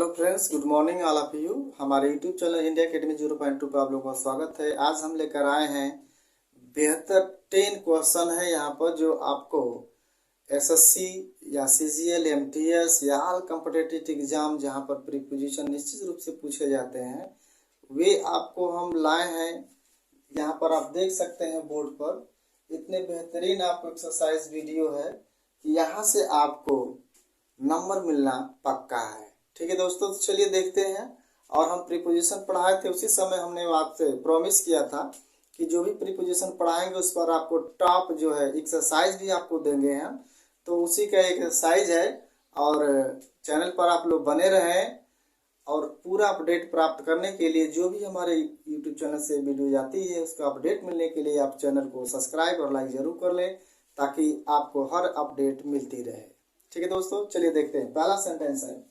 Friends, good morning all of you. हमारे YouTube channel India academy 0.2 पर आप लोगों का स्वागत है। आज हम लेकर आए हैं बेहतर 10 क्वेश्चन है यहाँ पर जो आपको एसएससी या सीजीएल, एमटीएस या ऑल कॉम्पिटिटिव एग्जाम जहाँ पर प्रीपोजिशन निश्चित रूप से पूछे जाते हैं, वे आपको हम लाए हैं। यहाँ पर आप देख सकते हैं बोर्ड पर इतने बेहतरीन आपको एक्सरसाइज वीडियो है कि यहाँ से आपको नंबर मिलना पक्का है। ठीक है दोस्तों, तो चलिए देखते हैं। और हम प्रीपोजिशन पढ़ाए थे, उसी समय हमने आपसे प्रॉमिस किया था कि जो भी प्रीपोजिशन पढ़ाएंगे उस पर आपको टॉप जो है एक्सरसाइज भी आपको देंगे हम। तो उसी का एक एक्सरसाइज है और चैनल पर आप लोग बने रहें और पूरा अपडेट प्राप्त करने के लिए जो भी हमारे यूट्यूब चैनल से वीडियो जाती है उसका अपडेट मिलने के लिए आप चैनल को सब्सक्राइब और लाइक जरूर कर लें ताकि आपको हर अपडेट मिलती रहे। ठीक है दोस्तों, चलिए देखते हैं। पहला सेंटेंस है,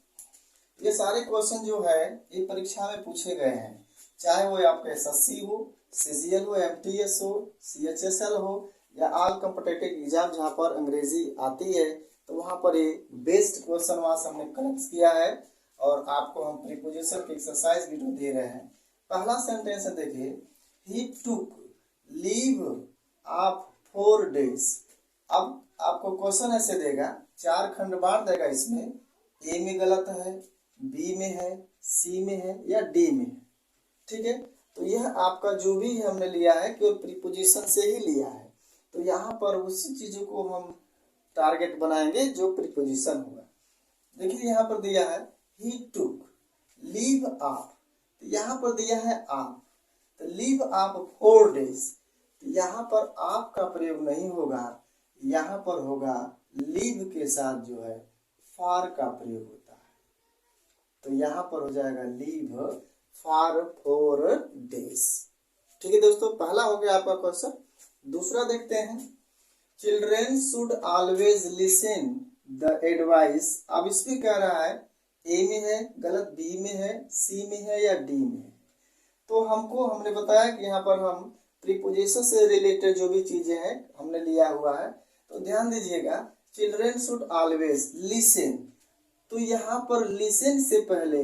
ये सारे क्वेश्चन जो है ये परीक्षा में पूछे गए हैं, चाहे वो आपका एसएससी हो, सीजीएल हो, एमटीएस हो, सीएचएसएल हो या ऑल कॉम्पिटिटिव एग्जाम जहाँ पर अंग्रेजी आती है, तो वहाँ पर ये बेस्ट क्वेश्चन वहाँ से हमने कलेक्ट किया है और आपको हम प्रीपोजिशन की एक्सरसाइज वीडियो दे रहे हैं। पहला सेंटेंस है, देखिए, ही टुक लीव ऑफ 4 days। अब आपको क्वेश्चन ऐसे देगा, 4 खंड बांट देगा, इसमें ए में गलत है, बी में है, सी में है या डी में है। ठीक है, तो यह आपका जो भी हमने लिया है केवल प्रीपोजिशन से ही लिया है, तो यहाँ पर उसी चीजों को हम टारगेट बनाएंगे जो प्रीपोजिशन होगा। देखिए यहाँ पर दिया है ही टुक लीव ऑफ, तो यहाँ पर दिया है आप, तो लीव ऑफ 4 days, तो यहाँ पर आप का प्रयोग नहीं होगा, यहाँ पर होगा लीव के साथ जो है फार का प्रयोग होता है, तो यहाँ पर हो जाएगा लीव फॉर 4 days। ठीक है दोस्तों, पहला हो गया आपका क्वेश्चन। दूसरा देखते हैं, children should always listen the advice. अब इसमें कह रहा है ए में है गलत, बी में है, सी में है या डी में है। तो हमने बताया कि यहाँ पर हम प्रीपोजिशन से रिलेटेड जो भी चीजें हैं हमने लिया हुआ है, तो ध्यान दीजिएगा, चिल्ड्रेन शुड ऑलवेज लिसन, तो यहाँ पर लिसन से पहले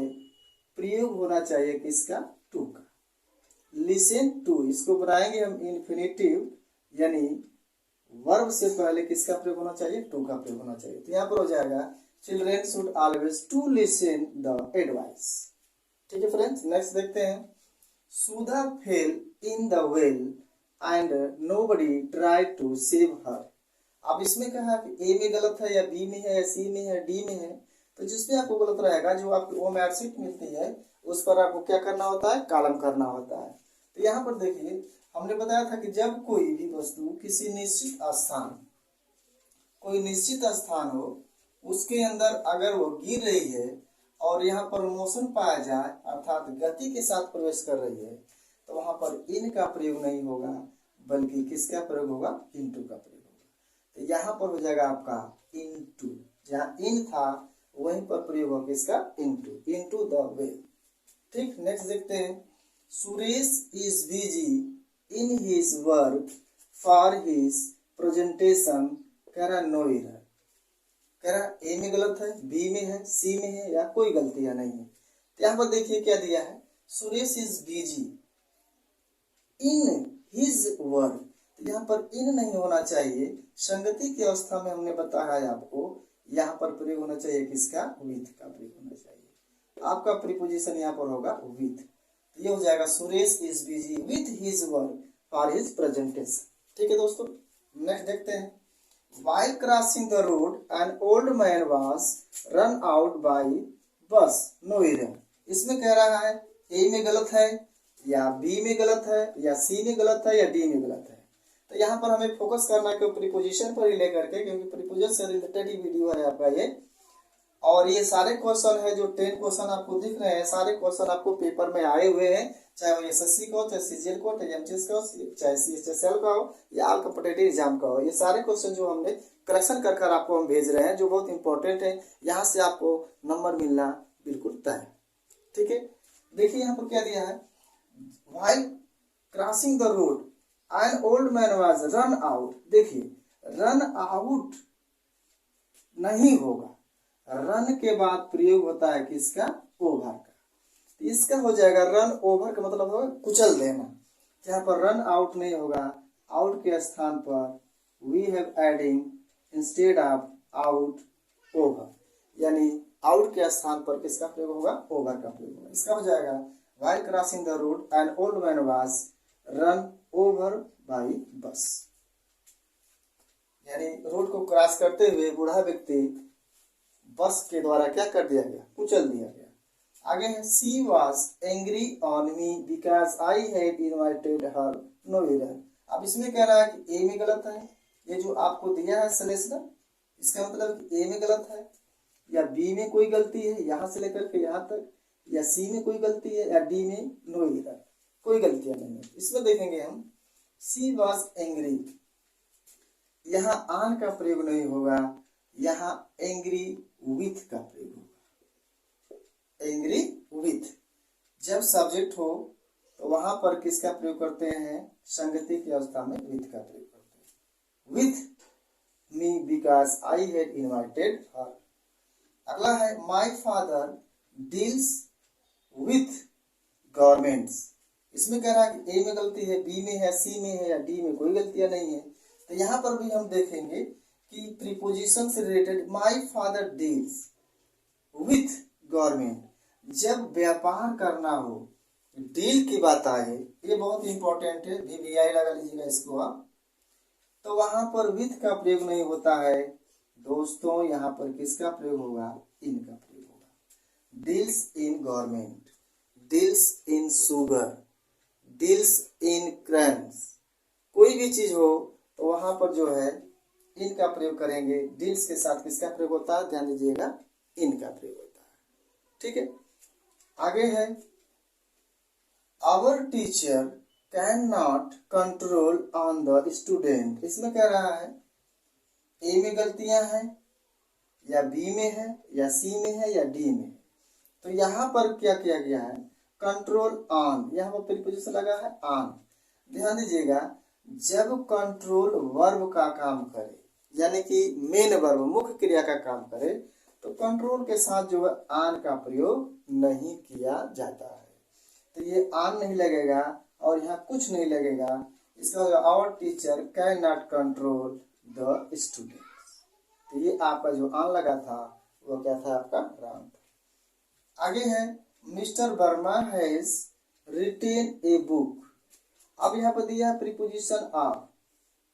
प्रयोग होना चाहिए किसका? टू का। लिसन टू, इसको बनाएंगे हम इन्फिनिटिव, यानी वर्ब से पहले किसका प्रयोग होना चाहिए? टू का प्रयोग होना चाहिए। तो यहाँ पर हो जाएगा children should always to listen the advice. ठीक है फ्रेंड्स, नेक्स्ट देखते हैं, Sudha fell in the well and nobody tried to save her. अब इसमें कहा कि ए में गलत है या बी में है या सी में है, डी में है, तो जिसमें आपको गलत रहेगा, जो आपकी वो मार्कशीट मिलती है उस पर आपको क्या करना होता है? कॉलम करना होता है। तो यहाँ पर देखिए, हमने बताया था कि जब कोई भी वस्तु किसी निश्चित स्थान हो, उसके अंदर अगर वो गिर रही है और यहाँ पर मोशन पाया जाए अर्थात गति के साथ प्रवेश कर रही है, तो वहां पर इन का प्रयोग नहीं होगा बल्कि किसका प्रयोग होगा? इनटू का प्रयोग होगा। तो यहाँ पर हो जाएगा आपका इनटू, जहाँ इन था वहीं पर प्रयोग होगा किसका? Into the well. ठीक, नेक्स्ट देखते हैं, Suresh is busy in his work for his presentation, कह रहा नो एरर, कह रहा ए में गलत है, बी में है, सी में है या कोई गलतियां नहीं है। तो यहाँ पर देखिए क्या दिया है, Suresh is busy in his work, तो यहाँ पर इन नहीं होना चाहिए, संगति की अवस्था में हमने बताया है आपको, यहाँ पर प्रयोग होना चाहिए किसका? विथ का प्रयोग होना चाहिए। आपका प्रीपोजिशन यहाँ पर होगा विथ, तो ये हो जाएगा Suresh is busy with his work for his presentation. ठीक है दोस्तों, नेक्स्ट देखते हैं, while crossing the road an old man was run out by bus, no error। इसमें कह रहा है ए में गलत है या बी में गलत है या सी में गलत है या डी में गलत है, तो यहाँ पर हमें फोकस करना है प्रीपोजिशन पर ही लेकर के, क्योंकि प्रीपोजिशन से रिलेटेड ही वीडियो है आपका ये। और ये सारे क्वेश्चन है जो 10 क्वेश्चन आपको दिख रहे हैं, सारे क्वेश्चन आपको पेपर में आए हुए हैं, चाहे वो एसएससी का हो, चाहे सीजीएल का हो, चाहे एमटीएस का हो, चाहे सीएचएसएल का हो या ऑल कॉम्पिटिटिव एग्जाम का हो। ये सारे क्वेश्चन जो हमने करेक्शन कर आपको हम भेज रहे हैं, जो बहुत इंपॉर्टेंट है, यहाँ से आपको नंबर मिलना बिल्कुल तय है। ठीक है, देखिए यहाँ पर क्या दिया है, while crossing the road an old man was run out। देखिए रन आउट नहीं होगा, रन के बाद प्रयोग होता है किसका? ओ इसका हो जाएगा रन ओवर का मतलब होगा कुचल देना। यहाँ पर रन आउट नहीं होगा, आउट के स्थान पर we have adding instead of out over, यानी आउट के स्थान पर किसका प्रयोग होगा, ओवर का प्रयोग होगा। इसका हो जाएगा while crossing the road an old man was run over by bus, यानी रोड को क्रॉस करते हुए बूढ़ा व्यक्ति बस के द्वारा क्या कर दिया गया, कुचल दिया गया। आगे है she was angry on me because I had invited her nowhere. अब इसमें कह रहा है कि ए में गलत है, ये जो आपको दिया है सलेशनर, इसका मतलब ए में गलत है या बी में कोई गलती है यहाँ से लेकर के यहाँ तक, या सी में कोई गलती है या डी में नो इधर कोई गलतियां नहीं है। इसमें देखेंगे हम सी वॉज एंग्री, यहाँ आन का प्रयोग नहीं होगा, यहाँ एंग्री विथ का प्रयोग होगा। एंग्री विथ, जब सब्जेक्ट हो तो वहां पर किसका प्रयोग करते हैं, संगति की अवस्था में विथ का प्रयोग करते हैं। With me because I had invited her. अगला है my father deals with governments. इसमें कह रहा है कि ए में गलती है, बी में है, सी में है या डी में कोई गलतियां नहीं है। तो यहाँ पर भी हम देखेंगे कि प्रीपोजिशन से related my father deals with government, जब व्यापार करना हो, डील की बात आए, ये बहुत इंपॉर्टेंट है, VVI लगा लीजिएगा इसको आप, तो वहां पर विथ का प्रयोग नहीं होता है दोस्तों, यहाँ पर किसका प्रयोग होगा, इन का प्रयोग होगा। Deals in government, deals in sugar, deals in क्रैंस, कोई भी चीज हो तो वहां पर जो है इन का प्रयोग करेंगे। डील्स के साथ किसका प्रयोग होता है, ध्यान दीजिएगा, इन का प्रयोग होता है। ठीक है, आगे है our teacher can not control on the student. इसमें कह रहा है ए में गलतियां हैं या बी में है या सी में है या डी में है। तो यहाँ पर क्या किया गया है, कंट्रोल ऑन, यहाँ पर प्रीपोजिशन लगा है ऑन। ध्यान दीजिएगा, जब कंट्रोल वर्ब का काम करे, यानी कि मेन वर्ब मुख्य क्रिया का काम करे, तो कंट्रोल के साथ जो है आन का प्रयोग नहीं किया जाता है। तो ये आन नहीं लगेगा और यहाँ कुछ नहीं लगेगा। इसका our teacher can not control the students. तो ये आपका जो आन लगा था वो क्या था, आपका राउंड था। आगे है mister Verma has written a book. अब यहाँ पर दिया है preposition of,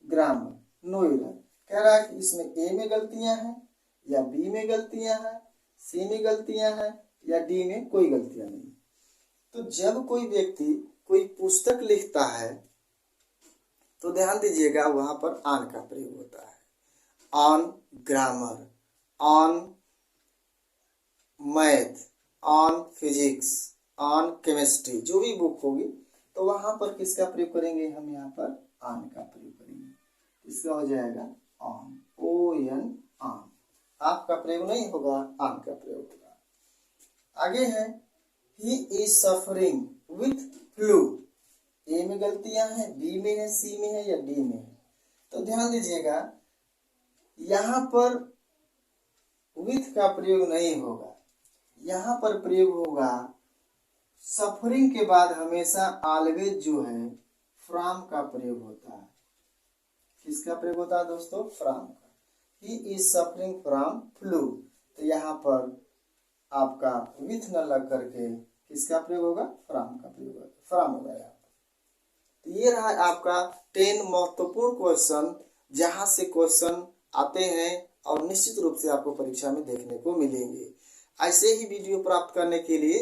grammar, no error. कह रहा है कि इसमें ए में गलतियां हैं या बी में गलतियां हैं, सी में गलतियां हैं या डी में कोई गलतियां नहीं। तो जब कोई व्यक्ति कोई पुस्तक लिखता है तो ध्यान दीजिएगा वहां पर ऑन का प्रयोग होता है। On grammar, on math, on physics, on chemistry, जो भी बुक होगी तो वहां पर किसका प्रयोग करेंगे, हम यहाँ पर ऑन का प्रयोग करेंगे। इसका हो जाएगा ऑन, ON, ऑन। आपका प्रयोग नहीं होगा, ऑन का प्रयोग होगा। आगे है he is suffering with flu. A में गलतियां हैं, बी में है, सी में है या डी में है। तो ध्यान दीजिएगा, यहाँ पर विथ का प्रयोग नहीं होगा, यहाँ पर प्रयोग होगा सफरिंग के बाद हमेशा ऑलवेज जो है फ्रॉम का प्रयोग होता है। किसका प्रयोग होता है दोस्तों, फ्रॉम का। ही इज सफरिंग फ्रॉम फ्लू, तो यहाँ पर आपका विथ न लग करके किसका प्रयोग होगा, फ्रॉम का प्रयोग होगा, फ्रॉम होगा यहाँ पर। तो ये रहा आपका 10 महत्वपूर्ण क्वेश्चन, जहां से क्वेश्चन आते हैं और निश्चित रूप से आपको परीक्षा में देखने को मिलेंगे। ऐसे ही वीडियो प्राप्त करने के लिए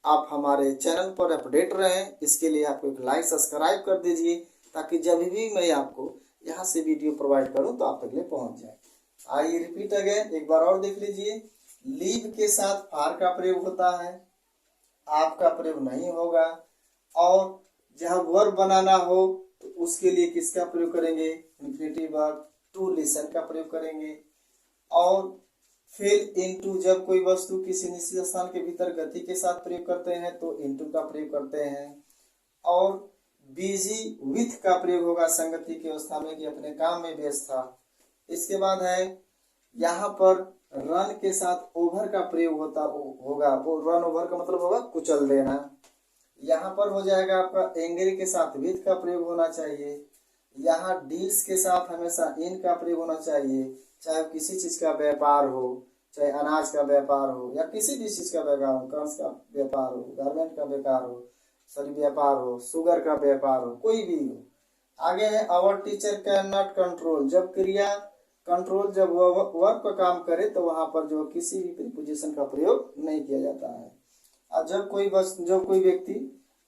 आप हमारे चैनल पर अपडेट रहें। इसके लिए आपको एक लाइक सब्सक्राइब कर दीजिए, ताकि जब भी मैं आपको यहाँ से वीडियो प्रोवाइड करूँ तो आप तक ले पहुँच जाए। आइए रिपीट अगेन, एक बार और देख लीजिए। लीव के साथ फार का प्रयोग होता है, आपका प्रयोग नहीं होगा। और जहाँ वर्ब बनाना हो तो उसके लिए किसका प्रयोग करेंगे, इंफिनिटिव वर्ब टू लिसन का प्रयोग करेंगे। और फिर इनटू, जब कोई वस्तु किसी निश्चित स्थान के भीतर गति के साथ प्रयोग करते हैं तो इनटू का प्रयोग करते हैं। और बिजी विथ का प्रयोग होगा संगति की अवस्था में कि अपने काम में व्यस्त था। इसके बाद है यहाँ पर रन के साथ ओवर का प्रयोग होगा, वो रन ओवर का मतलब होगा कुचल देना। यहाँ पर हो जाएगा आपका एंग्री के साथ विथ का प्रयोग होना चाहिए। यहाँ डील्स के साथ हमेशा इन का प्रयोग होना चाहिए, चाहे किसी चीज का व्यापार हो, चाहे अनाज का व्यापार हो या किसी भी चीज का व्यापार हो, कंस का व्यापार हो, गारमेंट का व्यापार हो, सॉरी व्यापार हो, शुगर का व्यापार हो, कोई भी हो। आगे है our teacher can not control, जब क्रिया कंट्रोल जब वर्क का काम करे तो वहां पर जो किसी भी प्रीपोजिशन का प्रयोग नहीं किया जाता है। और जब कोई व्यक्ति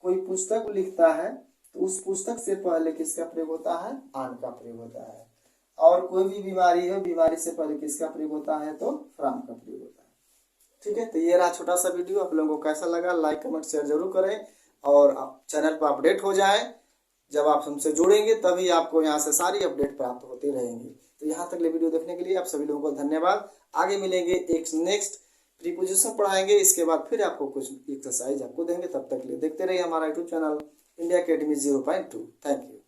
कोई पुस्तक लिखता है तो उस पुस्तक से पहले किसका प्रयोग होता है, आन का प्रयोग होता है। और कोई भी बीमारी हो, बीमारी से पहले किसका प्रयोग होता है, तो फ्रॉम का प्रयोग होता है। ठीक है, तो ये रहा छोटा सा वीडियो। आप लोगों को कैसा लगा, लाइक कमेंट शेयर जरूर करें और चैनल पर अपडेट हो जाए। जब आप हमसे जुड़ेंगे तभी आपको यहाँ से सारी अपडेट प्राप्त होती रहेंगी। तो यहाँ तक वीडियो देखने के लिए आप सभी लोगों को धन्यवाद। आगे मिलेंगे एक नेक्स्ट प्रीपोजिशन पढ़ाएंगे, इसके बाद फिर आपको कुछ एक्सरसाइज आपको देंगे। तब तक के लिए देखते रहिए हमारा YouTube channel India academy 0.2। Thank you.